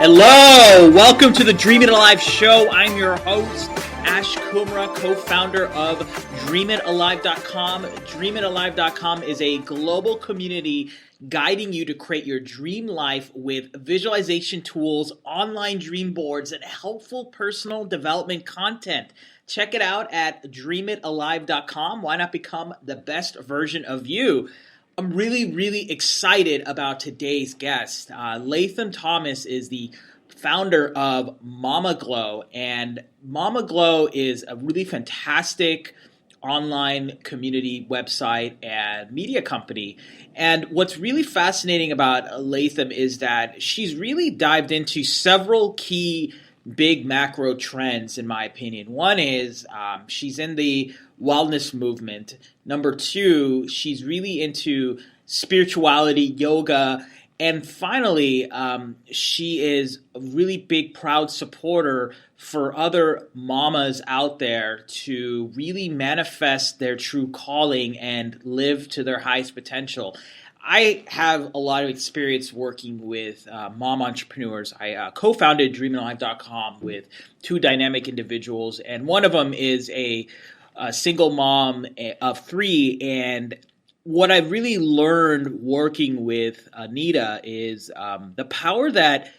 Hello, welcome to the Dream It Alive show. I'm your host, Ash Kumra, co-founder of DreamItAlive.com. DreamItAlive.com is a global community guiding you to create your dream life with visualization tools, online dream boards, and helpful personal development content. Check it out at DreamItAlive.com. Why not become the best version of you? I'm really excited about today's guest. Latham Thomas is the founder of Mama Glow, and Mama Glow is a really fantastic online community website and media company. And what's really fascinating about Latham is that she's really dived into several key big macro trends, in my opinion. One is she's in the wellness movement. Number two, she's really into spirituality, yoga. And finally, she is a really big, proud supporter for other mamas out there to really manifest their true calling and live to their highest potential. I have a lot of experience working with mom entrepreneurs. I co-founded DreamItAlive.com with two dynamic individuals, and one of them is a single mom of three. And what I've really learned working with Anita is the power that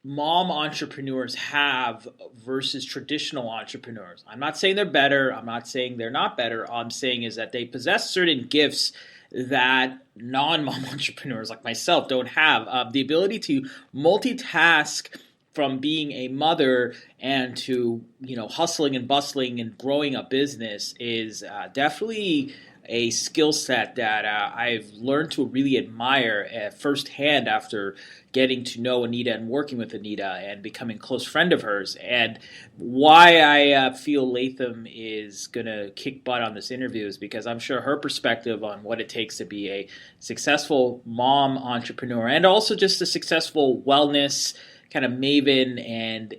mom entrepreneurs have versus traditional entrepreneurs. I'm not saying they're better. I'm not saying they're not better. All I'm saying is that they possess certain gifts that non-mom entrepreneurs like myself don't have. The ability to multitask from being a mother and to, hustling and bustling and growing a business is definitely a skill set that I've learned to really admire firsthand after getting to know Anita and working with Anita and becoming a close friend of hers. And why I feel Latham is going to kick butt on this interview is because I'm sure her perspective on what it takes to be a successful mom entrepreneur and also just a successful wellness kind of maven and,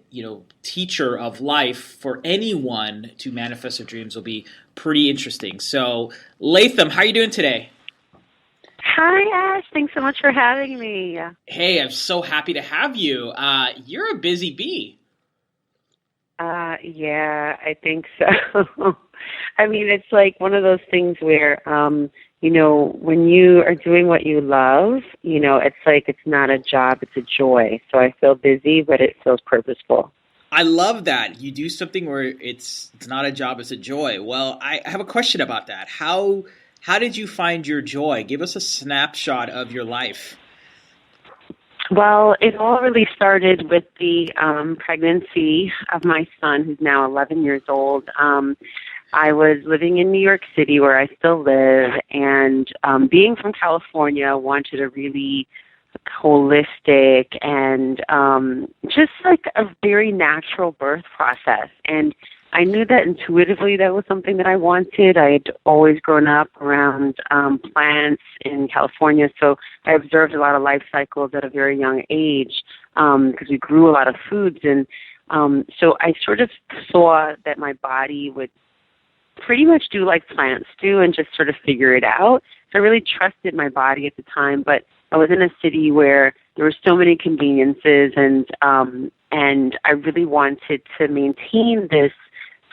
teacher of life for anyone to manifest their dreams will be pretty interesting. So, Latham, how are you doing today? Hi, Ash. Thanks so much for having me. Hey, I'm so happy to have you. You're a busy bee. Yeah, I think so. I mean, it's like one of those things where, when you are doing what you love, it's like it's not a job, it's a joy. So I feel busy, but it feels purposeful. I love that. You do something where it's not a job, it's a joy. Well, I have a question about that. How did you find your joy? Give us a snapshot of your life. Well, it all really started with the pregnancy of my son, who's now 11 years old. I was living in New York City, where I still live, and being from California, wanted a really holistic and just like a very natural birth process. And I knew that intuitively that was something that I wanted. I had always grown up around plants in California, so I observed a lot of life cycles at a very young age because we grew a lot of foods. And so I sort of saw that my body would pretty much do like plants do and just sort of figure it out. So I really trusted my body at the time, but I was in a city where there were so many conveniences, and I really wanted to maintain this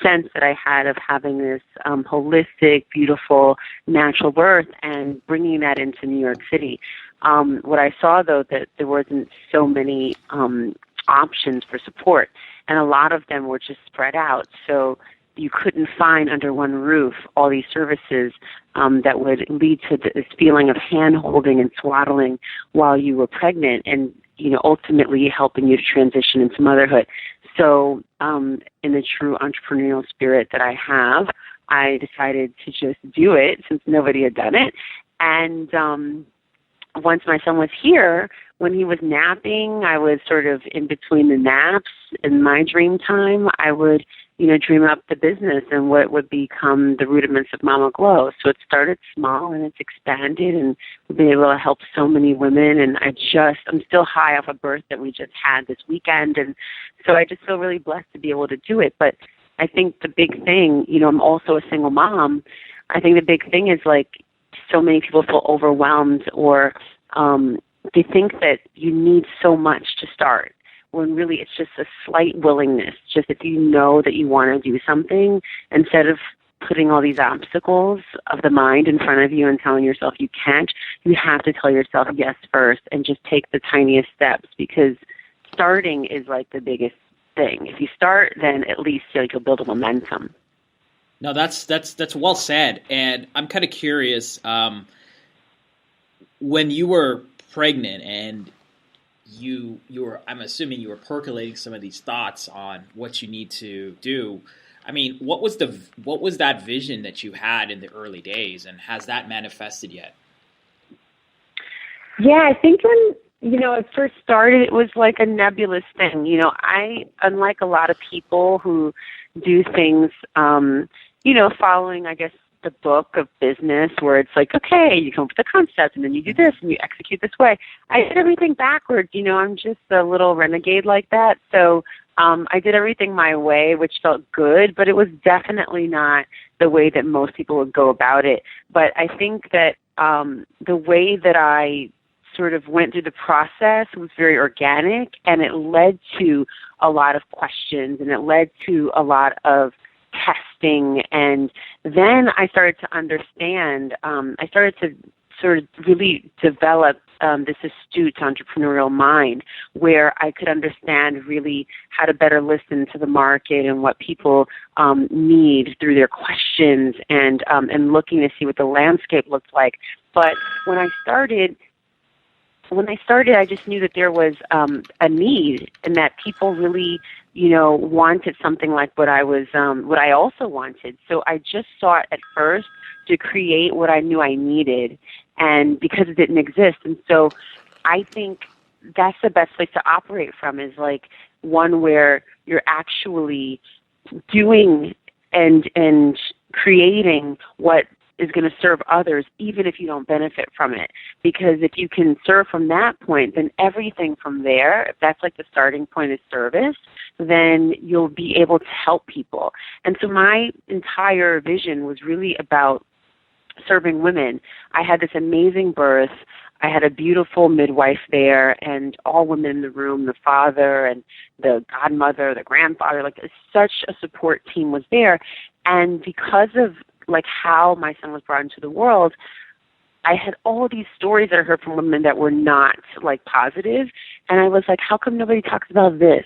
sense that I had of having this holistic, beautiful, natural birth and bringing that into New York City. What I saw, though, that there wasn't so many options for support, and a lot of them were just spread out. So you couldn't find under one roof all these services that would lead to this feeling of hand-holding and swaddling while you were pregnant and, ultimately helping you to transition into motherhood. So in the true entrepreneurial spirit that I have, I decided to just do it since nobody had done it. And once my son was here, when he was napping, I was sort of in between the naps in my dream time, I would dream up the business and what would become the rudiments of Mama Glow. So it started small and it's expanded, and we've been able to help so many women. And I'm still high off a birth that we just had this weekend. And so I just feel really blessed to be able to do it. But I think the big thing, I'm also a single mom. I think the big thing is like so many people feel overwhelmed or they think that you need so much to start. when really it's just a slight willingness. Just if you know that you want to do something, instead of putting all these obstacles of the mind in front of you and telling yourself you can't, you have to tell yourself yes first and just take the tiniest steps, because starting is like the biggest thing. If you start, then at least you'll build a momentum. No, that's well said. And I'm kind of curious, when you were pregnant and you were, I'm assuming you were percolating some of these thoughts on what you need to do. I mean, what was that vision that you had in the early days, and has that manifested yet? Yeah, I think when, it first started, it was like a nebulous thing. I, unlike a lot of people who do things, following, I guess, the book of business, where it's like, okay, you come up with a concept and then you do this and you execute this way. I did everything backwards. I'm just a little renegade like that. So I did everything my way, which felt good, but it was definitely not the way that most people would go about it. But I think that the way that I sort of went through the process was very organic, and it led to a lot of questions, and it led to a lot of testing. And then I started to understand, I started to sort of really develop this astute entrepreneurial mind, where I could understand really how to better listen to the market and what people need through their questions, and looking to see what the landscape looked like. But when I started, I just knew that there was a need, and that people really, wanted something like what I also wanted. So I just sought at first to create what I knew I needed, and because it didn't exist. And so I think that's the best place to operate from, is like one where you're actually doing and creating what is going to serve others, even if you don't benefit from it. Because if you can serve from that point, then everything from there, if that's like the starting point is service, then you'll be able to help people. And so my entire vision was really about serving women. I had this amazing birth. I had a beautiful midwife there, and all women in the room, the father and the godmother, the grandfather, like such a support team was there. And because of like how my son was brought into the world, I had all these stories that I heard from women that were not like positive. And I was like, how come nobody talks about this?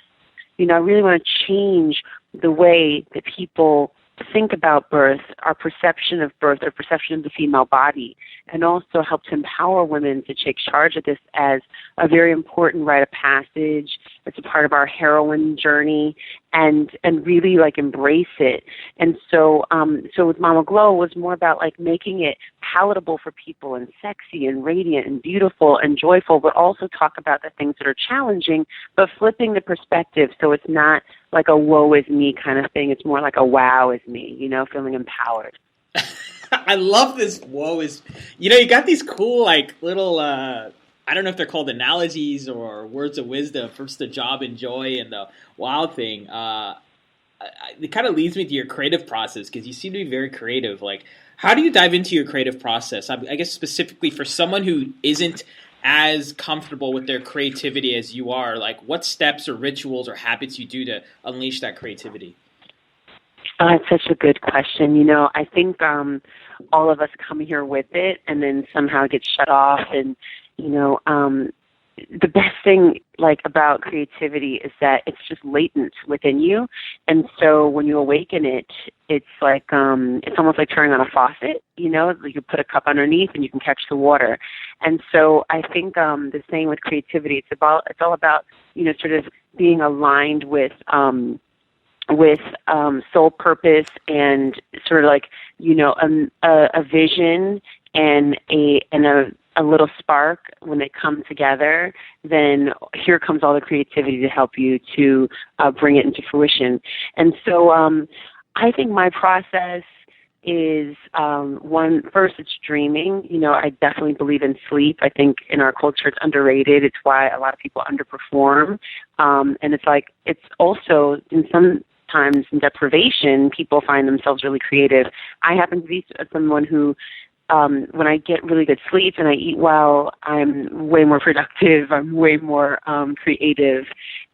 I really want to change the way that people think about birth, our perception of birth, our perception of the female body, and also help to empower women to take charge of this as a very important rite of passage. It's a part of our heroine journey, and really like embrace it. And so with Mama Glow, it was more about like making it palatable for people, and sexy and radiant and beautiful and joyful, but also talk about the things that are challenging, but flipping the perspective so it's not like a woe is me kind of thing. It's more like a wow is me, feeling empowered. I love this woe is, you got these cool like little, I don't know if they're called analogies or words of wisdom. First the job and joy and the wow thing. It kind of leads me to your creative process, because you seem to be very creative. Like, how do you dive into your creative process? I guess specifically for someone who isn't as comfortable with their creativity as you are, like what steps or rituals or habits you do to unleash that creativity? It's such a good question. I think all of us come here with it and then somehow get shut off. And, the best thing like about creativity is that it's just latent within you. And so when you awaken it, it's like, it's almost like turning on a faucet, you put a cup underneath and you can catch the water. And so I think, the same with creativity. It's all about, sort of being aligned with soul purpose, and sort of like, a vision and a little spark. When they come together, then here comes all the creativity to help you to bring it into fruition. And so I think my process is first it's dreaming. I definitely believe in sleep. I think in our culture it's underrated. It's why a lot of people underperform. And it's also in some times in deprivation, people find themselves really creative. I happen to be someone who, when I get really good sleep and I eat well, I'm way more productive. I'm way more creative.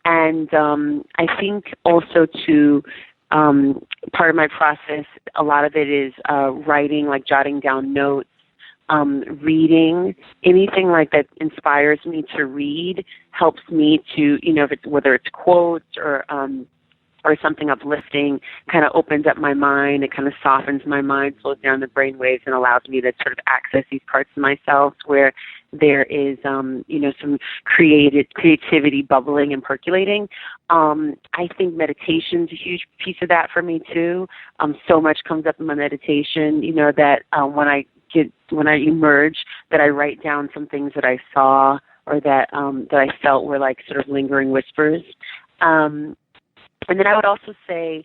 And I think also to part of my process, a lot of it is writing, like jotting down notes, reading, anything like that inspires me to read, helps me to, if it's, whether it's quotes or something uplifting, kind of opens up my mind. It kind of softens my mind, slows down the brain waves, and allows me to sort of access these parts of myself where there is, some creativity bubbling and percolating. I think meditation's a huge piece of that for me too. So much comes up in my meditation, that when I emerge, that I write down some things that I saw or that I felt were like sort of lingering whispers. And then I would also say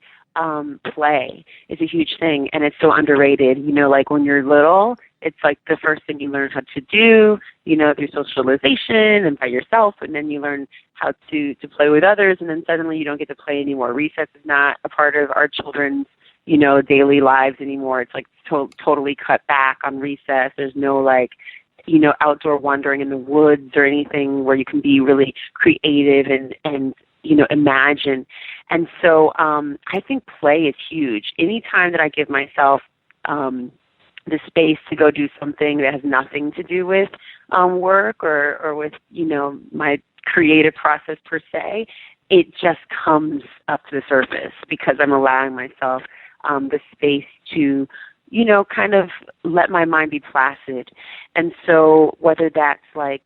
play is a huge thing, and it's so underrated. Like when you're little, it's like the first thing you learn how to do, through socialization and by yourself, and then you learn how to play with others, and then suddenly you don't get to play anymore. Recess is not a part of our children's, daily lives anymore. It's like totally cut back on recess. There's no outdoor wandering in the woods or anything where you can be really creative and imagine. And so I think play is huge. Anytime that I give myself the space to go do something that has nothing to do with work or with, my creative process per se, it just comes up to the surface because I'm allowing myself the space to, kind of let my mind be placid. And so whether that's like,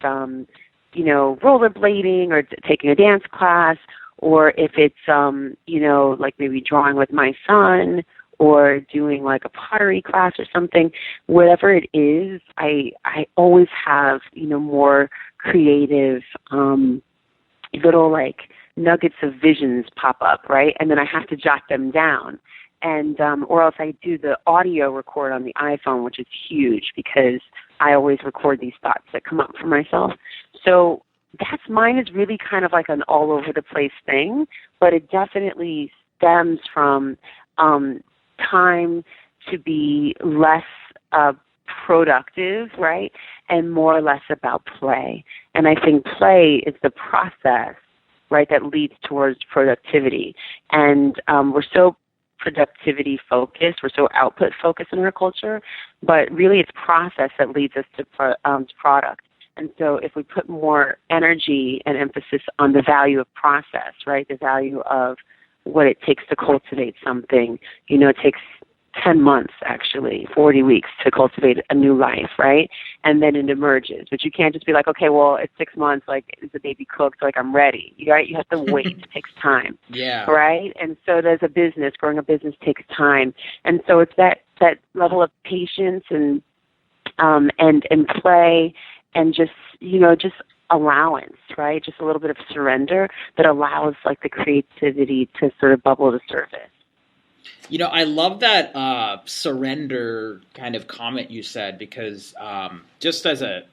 rollerblading or taking a dance class, or if it's, like maybe drawing with my son or doing like a pottery class or something, whatever it is, I always have, more creative little like nuggets of visions pop up, right? And then I have to jot them down. And or else I do the audio record on the iPhone, which is huge because I always record these thoughts that come up for myself. So mine is really kind of like an all over the place thing, but it definitely stems from time to be less productive, right? And more or less about play. And I think play is the process, right, that leads towards productivity. And we're so productivity focused, we're so output focused in our culture, but really it's process that leads us to product. And so if we put more energy and emphasis on the value of process, right, the value of what it takes to cultivate something, it takes 10 months, actually, 40 weeks to cultivate a new life, right? And then it emerges. But you can't just be like, okay, well, it's 6 months, like, is the baby cooked? Like, I'm ready, right? You have to wait. It takes time, right? And so does a business. Growing a business takes time. And so it's that level of patience and play and just, just allowance, right? Just a little bit of surrender that allows, like, the creativity to sort of bubble to the surface. I love that surrender kind of comment you said because just as a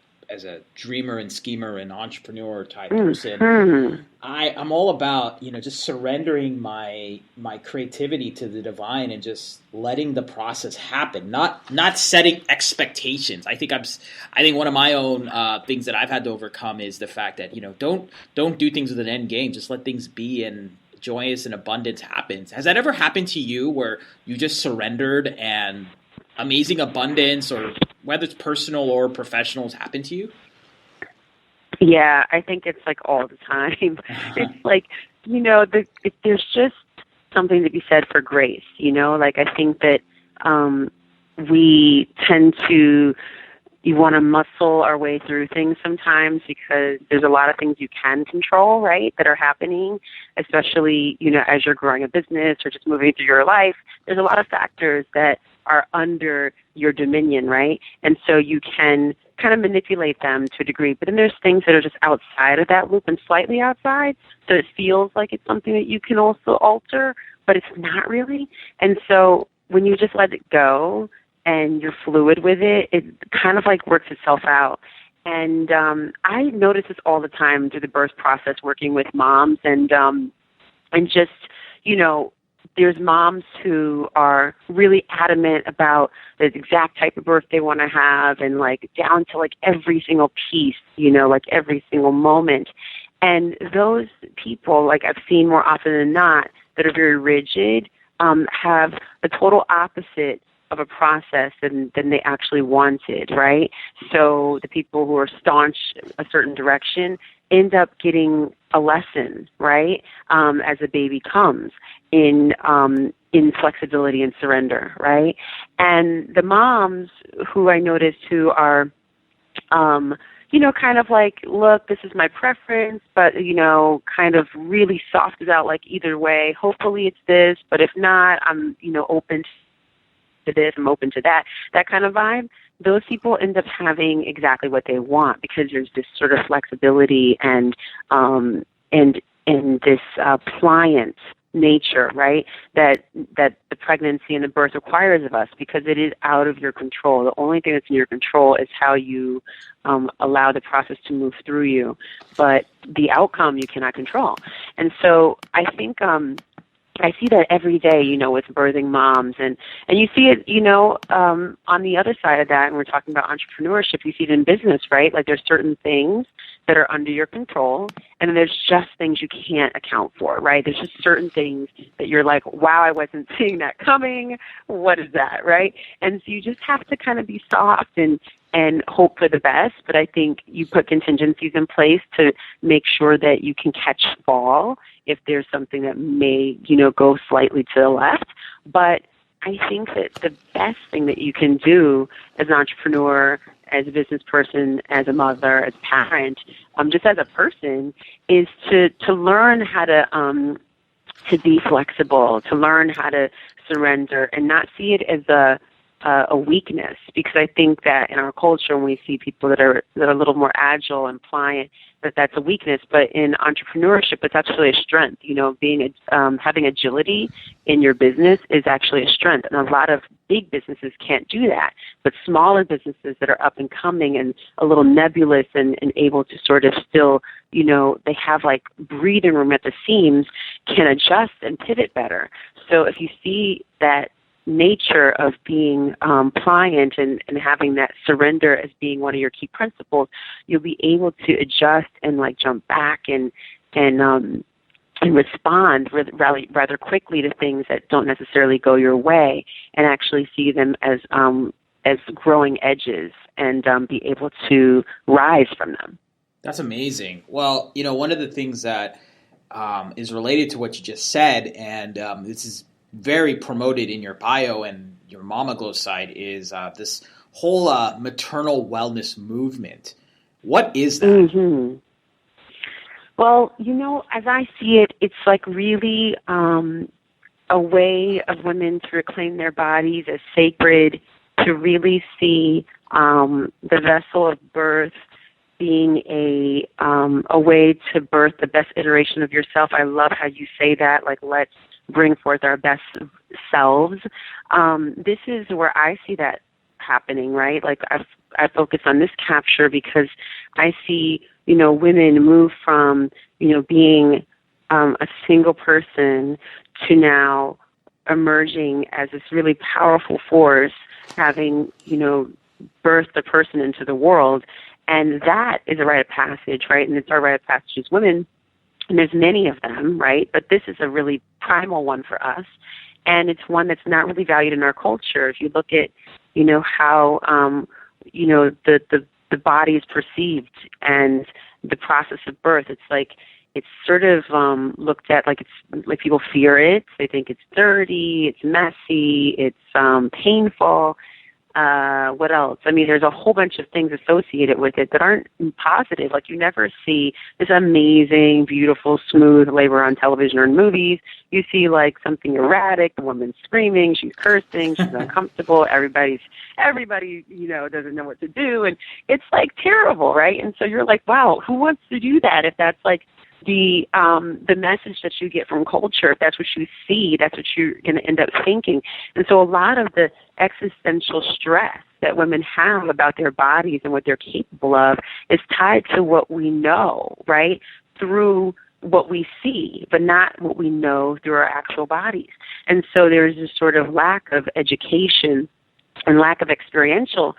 dreamer and schemer and entrepreneur type person, I'm all about just surrendering my creativity to the divine and just letting the process happen, not setting expectations. I think one of my own things that I've had to overcome is the fact that don't do things with an end game. Just let things be and joyous and abundance happens. Has that ever happened to you where you just surrendered and amazing abundance, or whether it's personal or professional, has happened to you? Yeah, I think it's like all the time. It's like, there's just something to be said for grace, like I think that we tend to, you want to muscle our way through things sometimes because there's a lot of things you can control, right, that are happening, especially, as you're growing a business or just moving through your life. There's a lot of factors that are under your dominion, right? And so you can kind of manipulate them to a degree. But then there's things that are just outside of that loop and slightly outside, so it feels like it's something that you can also alter, but it's not really. And so when you just let it go, and you're fluid with it, it kind of like works itself out. And I notice this all the time through the birth process, working with moms, and just, there's moms who are really adamant about the exact type of birth they want to have, and like down to like every single piece, like every single moment. And those people, like I've seen more often than not, that are very rigid, have a total opposite of a process than they actually wanted, right? So the people who are staunch a certain direction end up getting a lesson, right, as a baby comes in flexibility and surrender, right? And the moms who I noticed who are, kind of like, look, this is my preference, but, kind of really soft it out, like either way, hopefully it's this, but if not, I'm, open to this, I'm open to that kind of vibe. Those people end up having exactly what they want because there's this sort of flexibility and this pliant nature, right, that the pregnancy and the birth requires of us, because it is out of your control. The only thing that's in your control is how you allow the process to move through you, but the outcome you cannot control. And so I think I see that every day, with birthing moms, and you see it, on the other side of that, and we're talking about entrepreneurship, you see it in business, right? Like there's certain things that are under your control, and then there's just things you can't account for, right? There's just certain things that you're like, wow, I wasn't seeing that coming. What is that, right? And so you just have to kind of be soft and hope for the best. But I think you put contingencies in place to make sure that you can catch the ball if there's something that may, go slightly to the left. But I think that the best thing that you can do as an entrepreneur, as a business person, as a mother, as a parent, just as a person, is to learn how to be flexible, to learn how to surrender and not see it as a weakness, because I think that in our culture, when we see people that are a little more agile and pliant, that's a weakness. But in entrepreneurship, it's actually a strength. Having agility in your business is actually a strength, and a lot of big businesses can't do that. But smaller businesses that are up and coming and a little nebulous and able to sort of still, they have like breathing room at the seams, can adjust and pivot better. So if you see that nature of being pliant and having that surrender as being one of your key principles, you'll be able to adjust and like jump back and respond rather quickly to things that don't necessarily go your way, and actually see them as growing edges and be able to rise from them. That's amazing. Well, one of the things that is related to what you just said, and this is very promoted in your bio and your Mama Glow site, is this whole maternal wellness movement. What is that? Mm-hmm. Well, as I see it, it's like really a way of women to reclaim their bodies as sacred, to really see the vessel of birth being a way to birth the best iteration of yourself. I love how you say that, like, let's bring forth our best selves. This is where I see that happening, right? Like I focus on this capture because I see, women move from, being a single person to now emerging as this really powerful force, having, birthed the person into the world. And that is a rite of passage, right? And it's our rite of passage as women. And there's many of them, right? But this is a really primal one for us. And it's one that's not really valued in our culture. If you look at, how, the body is perceived and the process of birth, it's like, it's sort of looked at like it's like people fear it. They think it's dirty, it's messy, it's painful. What else? I mean, there's a whole bunch of things associated with it that aren't positive. Like you never see this amazing, beautiful, smooth labor on television or in movies. You see like something erratic, the woman's screaming, she's cursing, she's uncomfortable, everybody, doesn't know what to do. And it's like terrible, right? And so you're like, wow, who wants to do that if that's like the message that you get from culture, if that's what you see, that's what you're going to end up thinking. And so a lot of the existential stress that women have about their bodies and what they're capable of is tied to what we know, right, through what we see, but not what we know through our actual bodies. And so there's this sort of lack of education and lack of experiential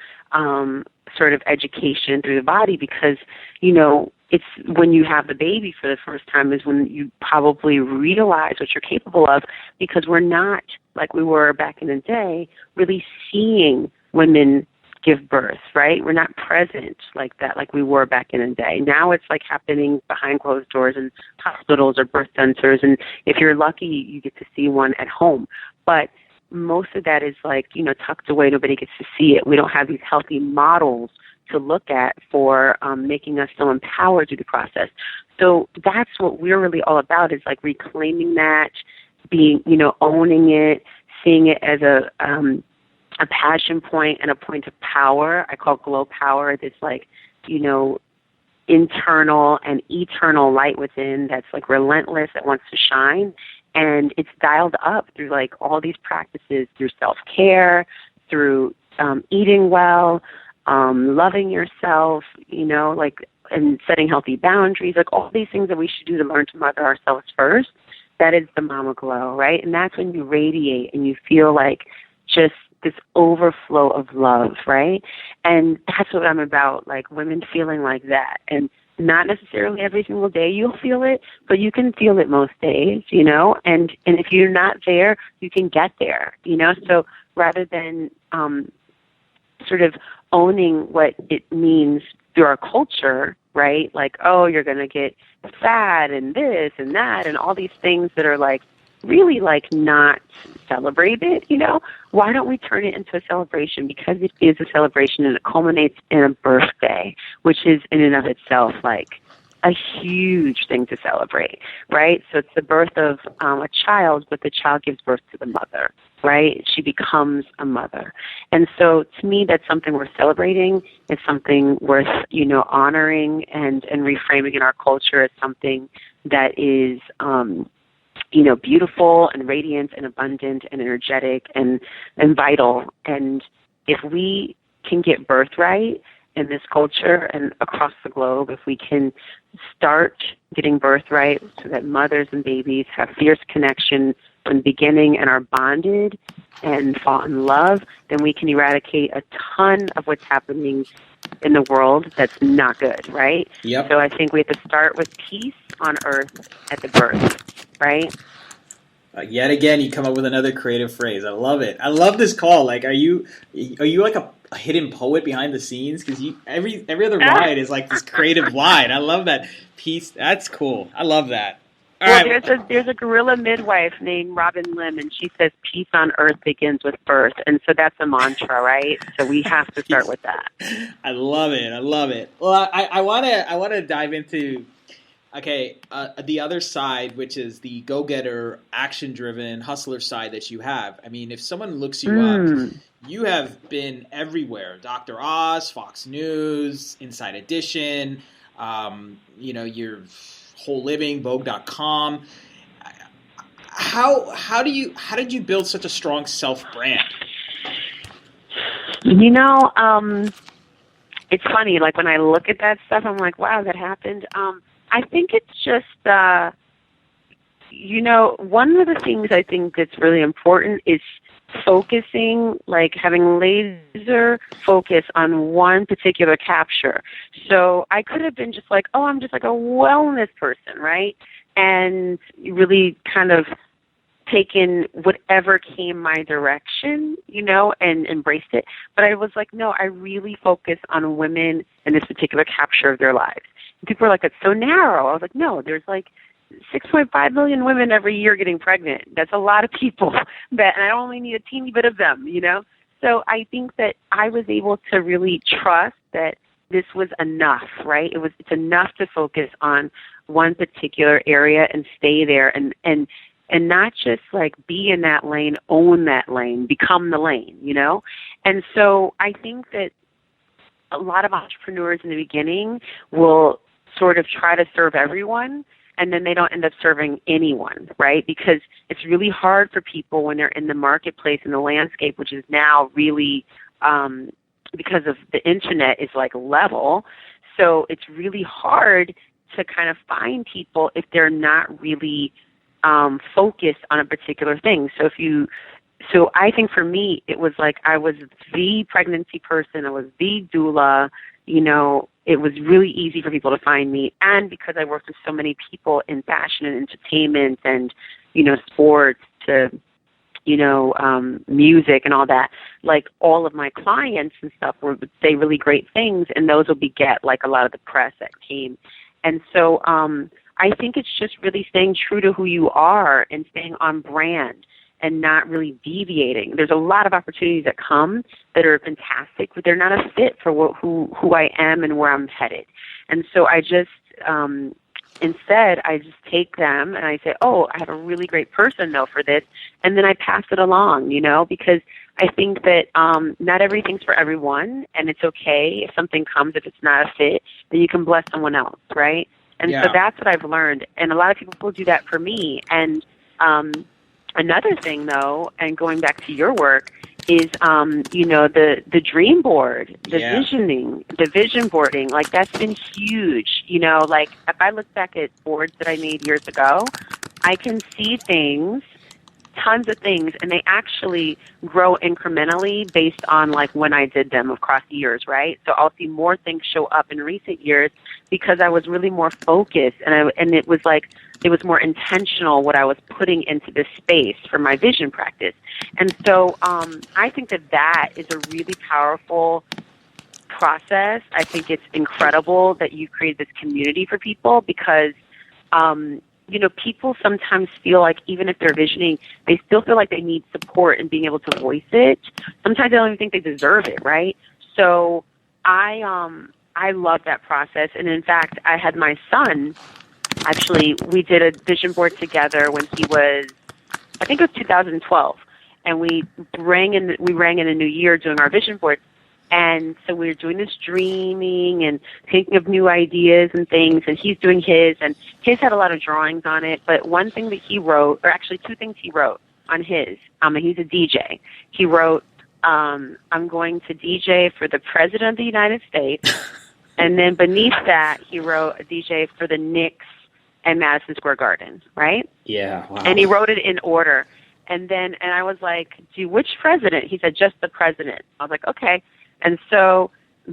sort of education through the body because, it's when you have the baby for the first time is when you probably realize what you're capable of, because we're not, like we were back in the day, really seeing women give birth, right? We're not present like that, like we were back in the day. Now it's like happening behind closed doors in hospitals or birth centers, and if you're lucky, you get to see one at home. But most of that is like, tucked away. Nobody gets to see it. We don't have these healthy models to look at for making us so empowered through the process. So that's what we're really all about, is like reclaiming that, being, owning it, seeing it as a passion point and a point of power. I call glow power this like, internal and eternal light within that's like relentless, that wants to shine. And it's dialed up through like all these practices, through self-care, through eating well, loving yourself, and setting healthy boundaries, like all these things that we should do to learn to mother ourselves first. That is the mama glow, right? And that's when you radiate and you feel like just this overflow of love, right? And that's what I'm about, like women feeling like that. And not necessarily every single day you'll feel it, but you can feel it most days, and if you're not there, you can get there, So rather than sort of owning what it means through our culture, right? Like, oh, you're going to get fat and this and that and all these things that are like really like not celebrated, Why don't we turn it into a celebration? Because it is a celebration and it culminates in a birthday, which is in and of itself like a huge thing to celebrate, right? So it's the birth of a child, but the child gives birth to the mother, right? She becomes a mother. And so to me, that's something worth celebrating. It's something worth, honoring and reframing in our culture as something that is, beautiful and radiant and abundant and energetic and vital. And if we can get birthright in this culture and across the globe, if we can start getting birthright so that mothers and babies have fierce connection from the beginning and are bonded and fall in love, then we can eradicate a ton of what's happening in the world that's not good, right? Yep. So I think we have to start with peace on earth at the birth, right? Yet again, you come up with another creative phrase. I love it. I love this call. Like, are you like a hidden poet behind the scenes? Because every other line is like this creative line. I love that piece. That's cool. I love that. All right. There's a gorilla midwife named Robin Lim, and she says peace on earth begins with birth, and so that's a mantra, right? So we have to start with that. I love it. I love it. Well, I wanna dive into. Okay, the other side, which is the go-getter, action-driven, hustler side that you have. I mean, if someone looks you up, you have been everywhere. Dr. Oz, Fox News, Inside Edition, your Whole Living, Vogue.com. How did you build such a strong self-brand? It's funny. Like when I look at that stuff, I'm like, wow, that happened. I think it's just, one of the things I think that's really important is focusing, like having laser focus on one particular capture. So I could have been just like, oh, I'm just like a wellness person, right? And really kind of taken whatever came my direction, and embraced it. But I was like, no, I really focus on women in this particular capture of their lives. And people are like, it's so narrow. I was like, no, there's like 6.5 million women every year getting pregnant. That's a lot of people, and I only need a teeny bit of them, So I think that I was able to really trust that this was enough, right? It's enough to focus on one particular area and stay there and not just like be in that lane, own that lane, become the lane, And so I think that a lot of entrepreneurs in the beginning will sort of try to serve everyone, and then they don't end up serving anyone, right? Because it's really hard for people when they're in the marketplace and the landscape, which is now really, because of the internet, is like level. So it's really hard to kind of find people if they're not really focused on a particular thing. So I think for me, it was like I was the pregnancy person. I was the doula. it was really easy for people to find me. And because I worked with so many people in fashion and entertainment and, sports to, music and all that, like all of my clients and stuff would say really great things, and those will beget like a lot of the press that came. And so I think it's just really staying true to who you are and staying on brand and not really deviating. There's a lot of opportunities that come that are fantastic, but they're not a fit for who I am and where I'm headed. And so I just, instead, I just take them and I say, oh, I have a really great person, though, for this. And then I pass it along, because I think that not everything's for everyone, and it's okay if something comes, if it's not a fit, then you can bless someone else, right? And so that's what I've learned. And a lot of people will do that for me. And another thing, though, and going back to your work, is, the dream board, the vision boarding, like that's been huge. Like if I look back at boards that I made years ago, I can see things, tons of things, and they actually grow incrementally based on like when I did them across the years, right? So I'll see more things show up in recent years because I was really more focused, and it was like, it was more intentional what I was putting into this space for my vision practice. And so I think that is a really powerful process. I think it's incredible that you created this community for people because, people sometimes feel like even if they're visioning, they still feel like they need support in being able to voice it. Sometimes they don't even think they deserve it, right? So I love that process. And in fact, I had my son. Actually, we did a vision board together when he was, I think it was 2012, and we rang in a new year doing our vision board. And so we were doing this dreaming and thinking of new ideas and things, and he's doing his, and his had a lot of drawings on it. But one thing that he wrote, or actually two things he wrote on his, and he's a DJ. He wrote, I'm going to DJ for the President of the United States. And then beneath that, he wrote a DJ for the Knicks and Madison Square Garden, right? Yeah, wow. And he wrote it in order. And I was like, which president? He said, just the president. I was like, okay. And so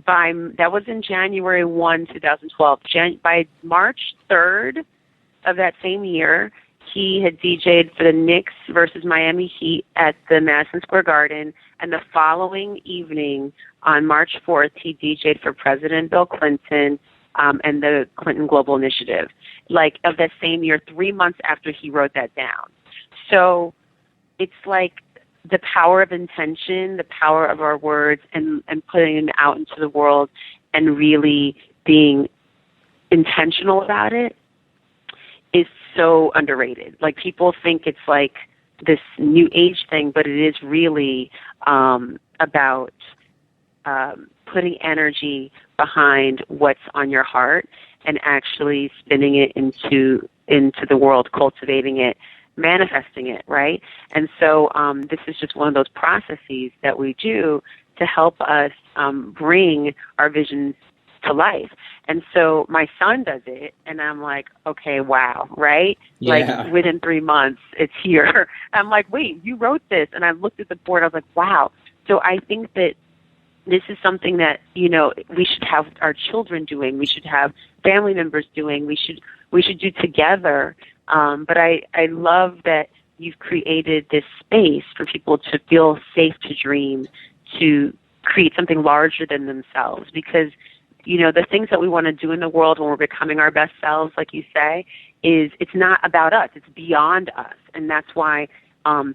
that was in January 1, 2012. By March 3rd of that same year, he had DJ'd for the Knicks versus Miami Heat at the Madison Square Garden. And the following evening, on March 4th, he DJ'd for President Bill Clinton and the Clinton Global Initiative, like of that same year, 3 months after he wrote that down. So it's like the power of intention, the power of our words, and putting them out into the world and really being intentional about it is so underrated. Like people think it's like this new age thing, but it is really about putting energy behind what's on your heart and actually spinning it into the world, cultivating it, manifesting it, right? And so this is just one of those processes that we do to help us bring our visions to life. And so my son does it, and I'm like, okay, wow, right? Yeah. Like within 3 months, it's here. I'm like, wait, you wrote this? And I looked at the board, I was like, wow. So I think that this is something that, we should have our children doing. We should have family members doing. We should do together. But I love that you've created this space for people to feel safe to dream, to create something larger than themselves. Because, the things that we want to do in the world when we're becoming our best selves, like you say, it's not about us. It's beyond us. And that's why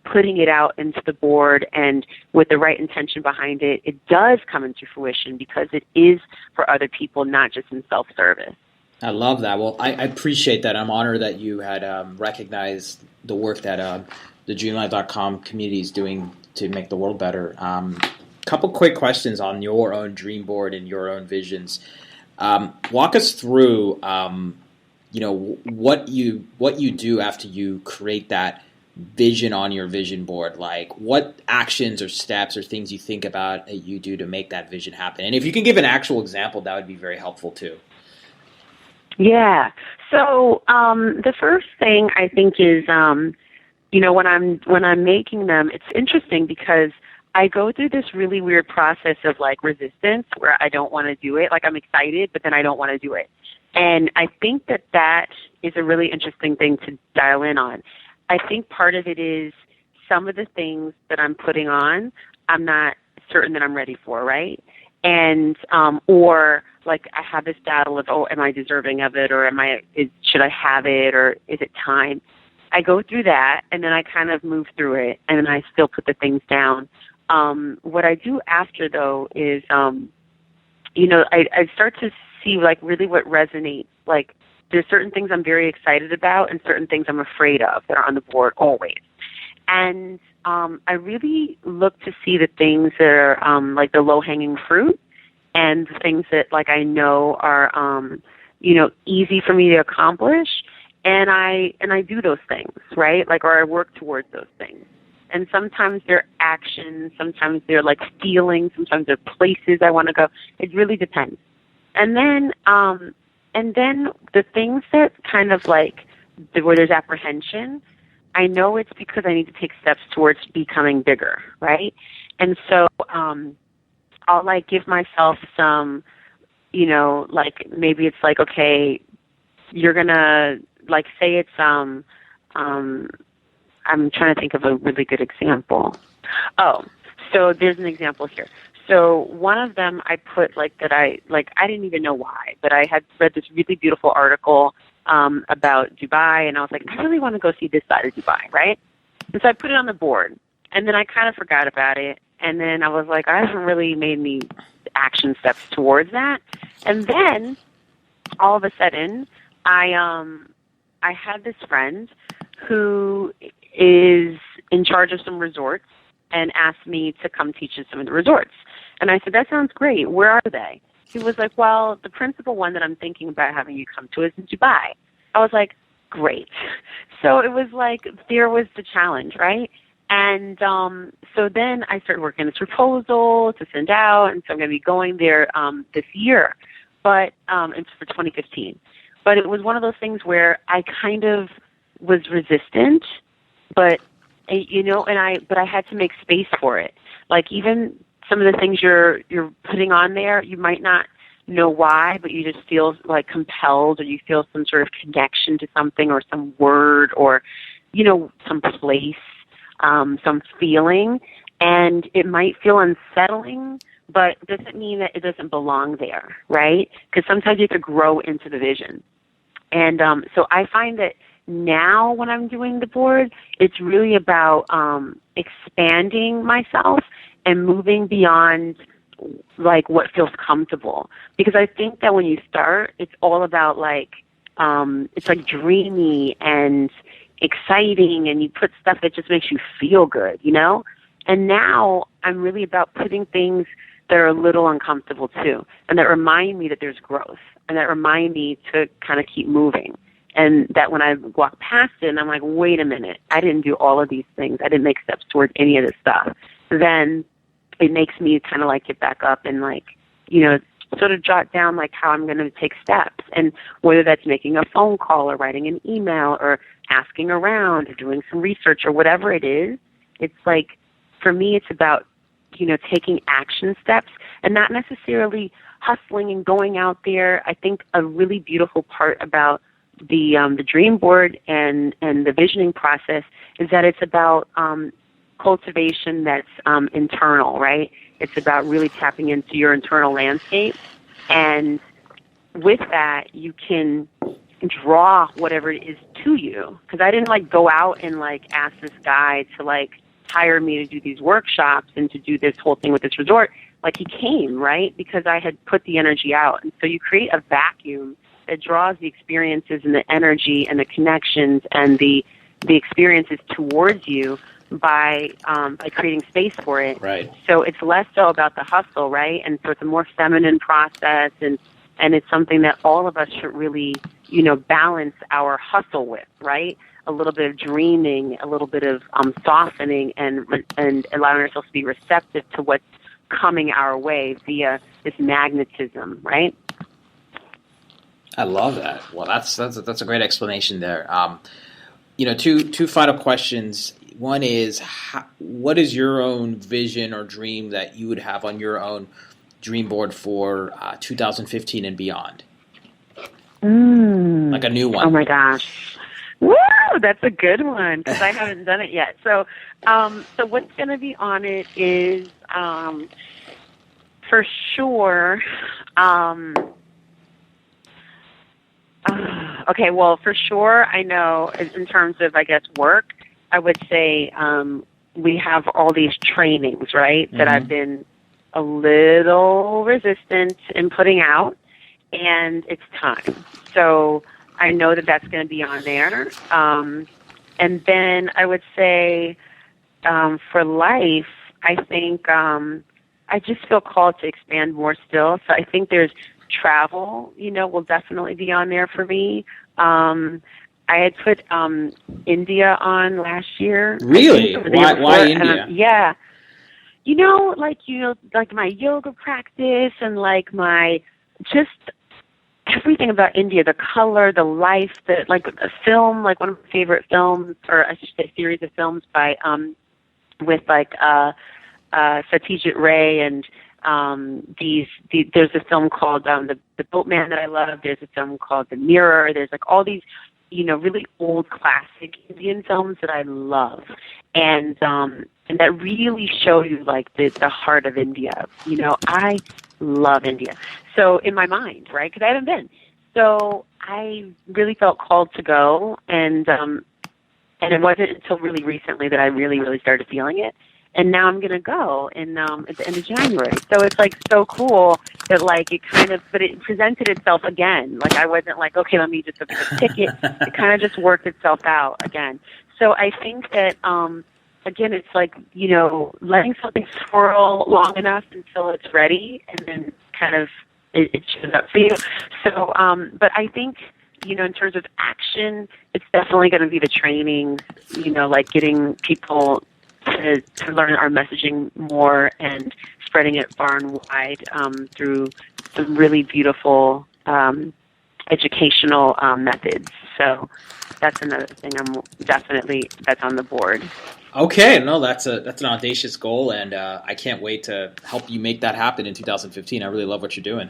putting it out into the board and with the right intention behind it, it does come into fruition because it is for other people, not just in self-service. I love that. Well, I appreciate that. I'm honored that you had recognized the work that the DreamItAlive.com community is doing to make the world better. Couple quick questions on your own dream board and your own visions. Walk us through, what you do after you create that vision on your vision board. Like, what actions or steps or things you think about that you do to make that vision happen? And if you can give an actual example, that would be very helpful too. Yeah. So the first thing I think is, when I'm making them, it's interesting because I go through this really weird process of like resistance where I don't want to do it. Like I'm excited, but then I don't want to do it. And I think that is a really interesting thing to dial in on. I think part of it is some of the things that I'm putting on, I'm not certain that I'm ready for, right? And or like I have this battle of, oh, am I deserving of it, or should I have it, or is it time? I go through that, and then I kind of move through it, and then I still put the things down. What I do after, though, is, I start to see, like, really what resonates. Like, there's certain things I'm very excited about and certain things I'm afraid of that are on the board always. And I really look to see the things that are, like, the low-hanging fruit and the things that, like, I know are, easy for me to accomplish. And I do those things, right? Like, or I work towards those things. And sometimes they're actions, sometimes they're like feelings, sometimes they're places I want to go. It really depends. And then the things that kind of like where there's apprehension, I know it's because I need to take steps towards becoming bigger, right? And so I'll like give myself some, like maybe it's like, okay, you're gonna like say it's I'm trying to think of a really good example. Oh, so there's an example here. So one of them I put like that I didn't even know why, but I had read this really beautiful article about Dubai, and I was like, I really want to go see this side of Dubai, right? And so I put it on the board, and then I kind of forgot about it, and then I was like, I haven't really made any action steps towards that. And then all of a sudden, I had this friend who is in charge of some resorts and asked me to come teach at some of the resorts. And I said, that sounds great. Where are they? He was like, well, the principal one that I'm thinking about having you come to is in Dubai. I was like, great. So it was like, there was the challenge, right? And so then I started working on this proposal to send out, and so I'm going to be going there this year, but it's for 2015. But it was one of those things where I kind of was resistant, but I had to make space for it. Like even some of the things you're putting on there, you might not know why, but you just feel like compelled, or you feel some sort of connection to something, or some word, or some place, some feeling, and it might feel unsettling, but it doesn't mean that it doesn't belong there, right? Because sometimes you have to grow into the vision. And so I find that now when I'm doing the board, it's really about expanding myself and moving beyond like what feels comfortable. Because I think that when you start, it's all about like, it's like dreamy and exciting, and you put stuff that just makes you feel good, And now I'm really about putting things that are a little uncomfortable too, and that remind me that there's growth, and that remind me to kind of keep moving. And that when I walk past it and I'm like, wait a minute, I didn't do all of these things. I didn't make steps towards any of this stuff. Then it makes me kind of like get back up and like, sort of jot down like how I'm going to take steps. And whether that's making a phone call or writing an email or asking around or doing some research or whatever it is, it's like, for me, it's about, taking action steps and not necessarily hustling and going out there. I think a really beautiful part about the dream board and the visioning process is that it's about cultivation that's internal, right? It's about really tapping into your internal landscape, and with that you can draw whatever it is to you. Because I didn't like go out and like ask this guy to like hire me to do these workshops and to do this whole thing with this resort. Like he came, right? Because I had put the energy out, and so you create a vacuum that draws the experiences and the energy and the connections and the experiences towards you by creating space for it. Right. So it's less so about the hustle, right? And so it's a more feminine process, and it's something that all of us should really, balance our hustle with, right? A little bit of dreaming, a little bit of softening, and allowing ourselves to be receptive to what's coming our way via this magnetism, right? I love that. Well, that's a great explanation there. Two final questions. One is, what is your own vision or dream that you would have on your own dream board for 2015 and beyond? Like a new one. Oh my gosh. Woo! That's a good one because I haven't done it yet. So what's going to be on it is, for sure, okay, well, for sure, I know in terms of, I guess, work, I would say we have all these trainings, right, that I've been a little resistant in putting out, and it's time. So I know that that's going to be on there. And then I would say for life, I think I just feel called to expand more still. So I think there's travel, will definitely be on there for me. I had put India on last year. Really? Why India? Yeah. Like my yoga practice and like my just everything about India, the color, the life, like a film, like one of my favorite films, or I should say series of films by with like Satyajit Ray and there's a film called the Boatman that I love. There's a film called The Mirror. There's like all these really old classic Indian films that I love, and that really show you like the heart of India. I love India. So in my mind, right? Because I haven't been. So I really felt called to go, and it wasn't until really recently that I really, really started feeling it. And now I'm going to go at the end of January. So it's like so cool that like but it presented itself again. Like I wasn't like, okay, let me just book a ticket. It kind of just worked itself out again. So I think that, again, it's like, letting something swirl long enough until it's ready and then kind of it shows up for you. So, but I think, in terms of action, it's definitely going to be the training, like getting people to learn our messaging more and spreading it far and wide through some really beautiful educational methods. So that's another thing that's on the board. Okay, no, that's an audacious goal, and I can't wait to help you make that happen in 2015. I really love what you're doing.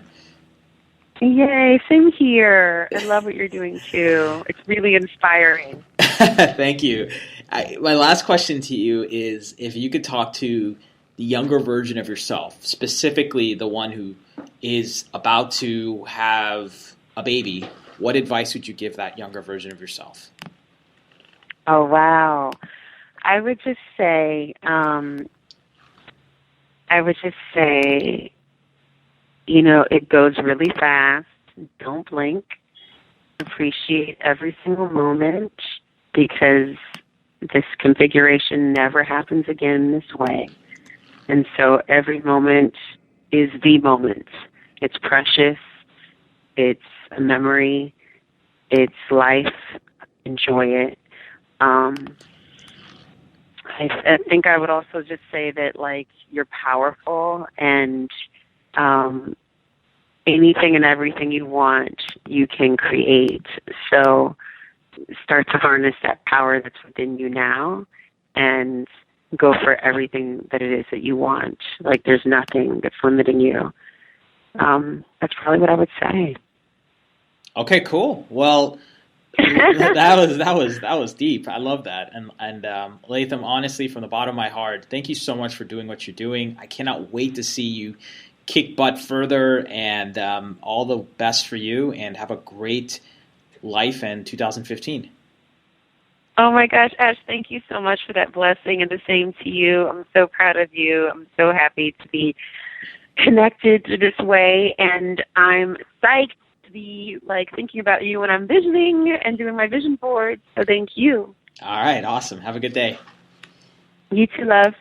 Yay, same here. I love what you're doing too. It's really inspiring. Thank you. My last question to you is if you could talk to the younger version of yourself, specifically the one who is about to have a baby, what advice would you give that younger version of yourself? Oh, wow. I would just say, it goes really fast. Don't blink. Appreciate every single moment because this configuration never happens again this way. And so every moment is the moment. It's precious. It's a memory. It's life. Enjoy it. I think I would also just say that, like, you're powerful and anything and everything you want, you can create. So start to harness that power that's within you now and go for everything that it is that you want. Like, there's nothing that's limiting you. That's probably what I would say. Okay, cool. Well, that was deep. I love that. And Latham, honestly, from the bottom of my heart, thank you so much for doing what you're doing. I cannot wait to see you kick butt further, and all the best for you, and have a great life in 2015. Oh my gosh, Ash, thank you so much for that blessing, and the same to you. I'm so proud of you. I'm so happy to be connected this way, and I'm psyched to be thinking about you when I'm visioning and doing my vision board. So thank you. All right, awesome. Have a good day. You too, love.